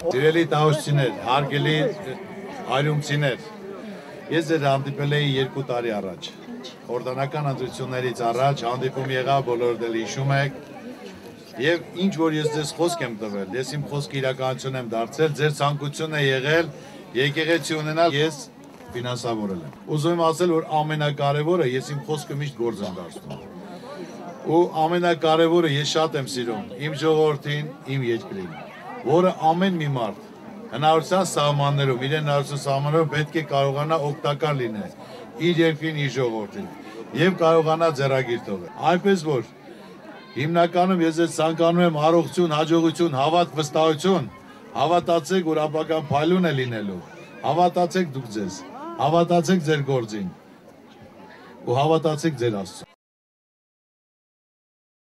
Սիրելի տաղուշցիներ, հարգելի հայրումցիներ, ես ձեր հանդիպել էի 2 տարի առաջ, օրդանական ընտրություններից առաջ հանդիպում եղավ, բոլորդ էլ հիշում եք, և ինչ որ ես ձեզ խոսք եմ տվել, ես իմ խոսքը իրականություն եմ դարձել, ձեր ցանկությունն է եղել եկեղեցի ունենալ, ես ֆինանսավորել եմ։ Ուզում եմ ասել, որ ամենակարևորը ես իմ խոսքը միշտ գործ եմ դարձնում։ Ու ամենակարևորը ես շատ եմ սիրում իմ ժողովրդին, իմ երկրին, որը ամեն մի մարդ հնարավորության սահմաններում, իր հնարավորության սահմաններում պետք է կարողանա օգտակար լինել իր երկրին, իր ժողովրդին եւ կարողանա ձեռագիր տվել։ Այնպես որ հիմնականում ես ձեզ ցանկանում եմ առողջություն, հաջողություն, հավատ, վստահություն, հավատացեք, որ ապագան փայլուն է լինելու, հավատացեք դուք ձեզ, հավատացեք ձեր գործին ու հավատացեք ձեր Աստծուն։